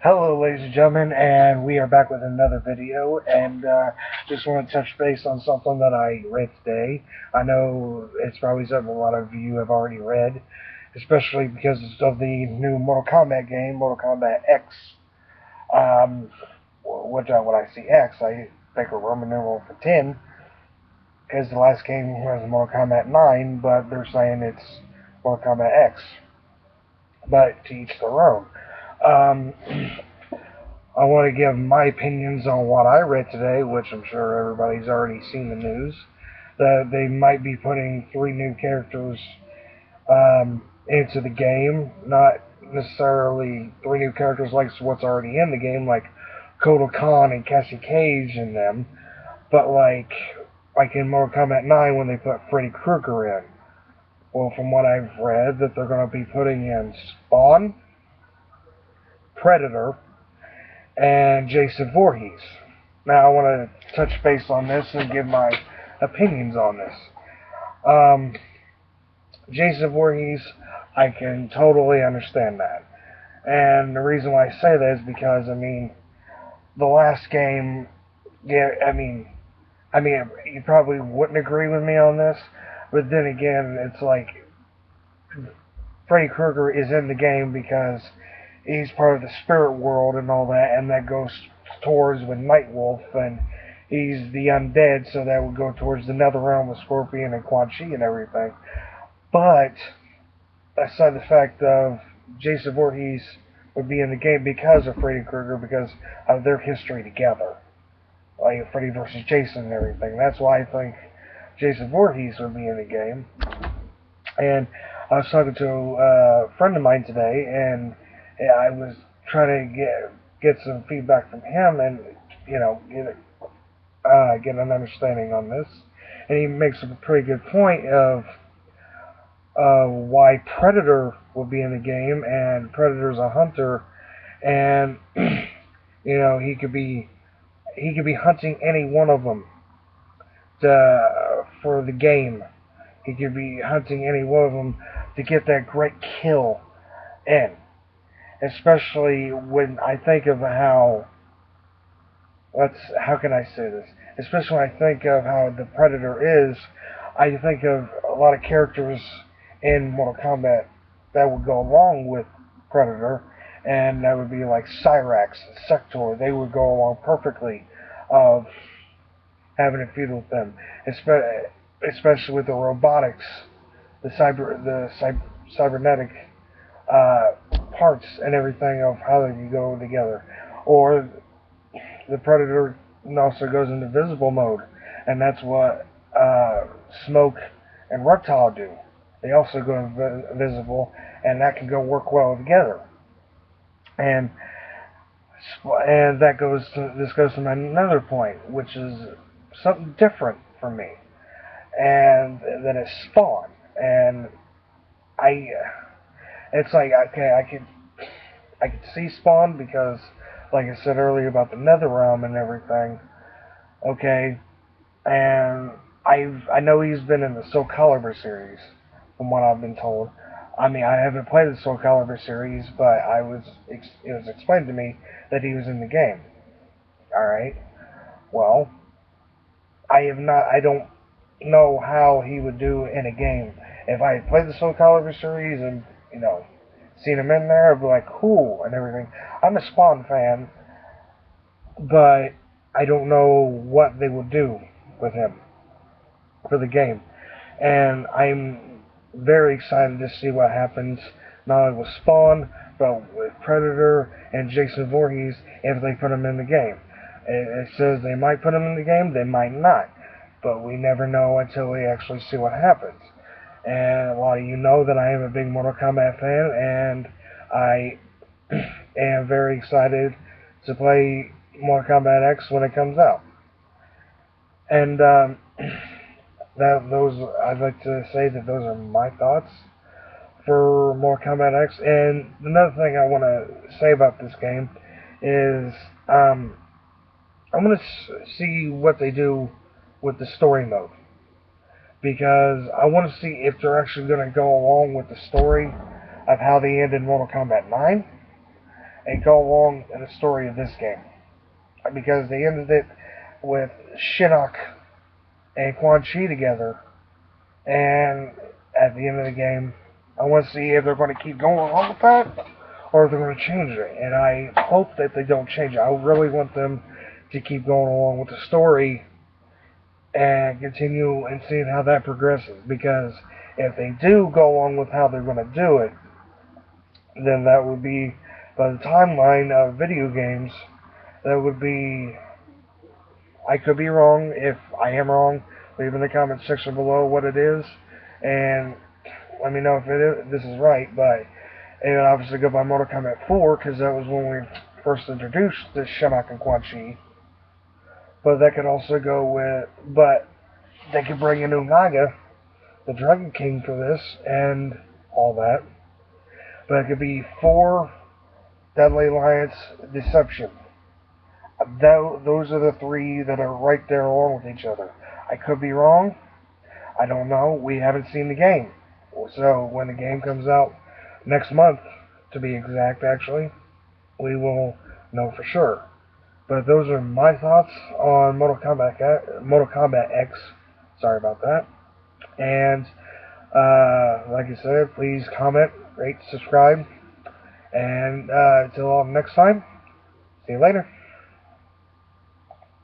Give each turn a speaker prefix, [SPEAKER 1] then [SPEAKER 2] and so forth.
[SPEAKER 1] Hello, ladies and gentlemen, and we are back with another video. And just want to touch base on something that I read today. I know it's probably something a lot of you have already read, especially because of the new Mortal Kombat game, Mortal Kombat X. Which when I see X, I think of Roman numeral for 10, because the last game was Mortal Kombat 9, but they're saying it's Mortal Kombat X. But to each their own. Um, I want to give my opinions on what I read today, which I'm sure everybody's already seen the news, that they might be putting 3 new characters into the game. Not necessarily 3 new characters like what's already in the game, like Kotal Khan and Cassie Cage in them, but like in Mortal Kombat 9 when they put Freddy Krueger in. Well, from what I've read, that they're going to be putting in Spawn, Predator, and Jason Voorhees. Now, I want to touch base on this and give my opinions on this. Jason Voorhees, I can totally understand that. And the reason why I say that is because, the last game, yeah, you probably wouldn't agree with me on this, but then again, it's like Freddy Krueger is in the game because he's part of the spirit world and all that, and that goes towards with Nightwolf, and he's the undead, so that would go towards the nether realm with Scorpion and Quan Chi and everything. But aside the fact of Jason Voorhees would be in the game because of Freddy Krueger, because of their history together, like Freddy versus Jason and everything. That's why I think Jason Voorhees would be in the game. And I was talking to a friend of mine today, and I was trying to get some feedback from him, and get an understanding on this. And he makes a pretty good point of why Predator will be in the game, and Predator's a hunter, and he could be hunting any one of them for the game. He could be hunting any one of them to get that great kill in. Especially when I think of how can I say this? Especially when I think of how the Predator is, I think of a lot of characters in Mortal Kombat that would go along with Predator, and that would be like Cyrax and Sector. They would go along perfectly of having a feud with them, especially with the robotics, the cybernetic parts and everything of how they can go together. Or the Predator also goes into visible mode, and that's what Smoke and Reptile do. They also go invisible, and that can go work well together. And this goes to another point, which is something different for me, and that is Spawn. And it's like, okay, I could see Spawn because, like I said earlier about the NetherRealm and everything. Okay, and I know he's been in the Soul Calibur series, from what I've been told. I haven't played the Soul Calibur series, but it was explained to me that he was in the game. All right. Well, I don't know how he would do in a game. If I had played the Soul Calibur series and seen him in there, I'd be like, cool and everything. I'm a Spawn fan, but I don't know what they will do with him for the game. And I'm very excited to see what happens, not only with Spawn, but with Predator and Jason Voorhees if they put him in the game. It says they might put him in the game, they might not. But we never know until we actually see what happens. And a lot of you know that I am a big Mortal Kombat fan, and I am very excited to play Mortal Kombat X when it comes out. And I'd like to say that those are my thoughts for Mortal Kombat X. And another thing I want to say about this game is I'm going to see what they do with the story mode, because I want to see if they're actually going to go along with the story of how they ended Mortal Kombat 9, and go along in the story of this game. Because they ended it with Shinnok and Quan Chi together, and at the end of the game, I want to see if they're going to keep going along with that, or if they're going to change it. And I hope that they don't change it. I really want them to keep going along with the story and continue and seeing how that progresses. Because if they do go along with how they're going to do it, then that would be, by the timeline of video games, that would be, I could be wrong. If I am wrong, leave in the comment section below what it is, and let me know if this is right. But it would obviously go by Mortal Kombat 4, because that was when we first introduced the Shinnok and Quan Chi. But that could also go with, but they could bring in Unaga, the Dragon King, for this, and all that. But it could be 4 Deadly Alliance Deception. Those are the 3 that are right there along with each other. I could be wrong. I don't know. We haven't seen the game. So when the game comes out next month, to be exact, actually, we will know for sure. But those are my thoughts on Mortal Kombat X. Sorry about that. And like I said, please comment, rate, subscribe. And until next time, see you later.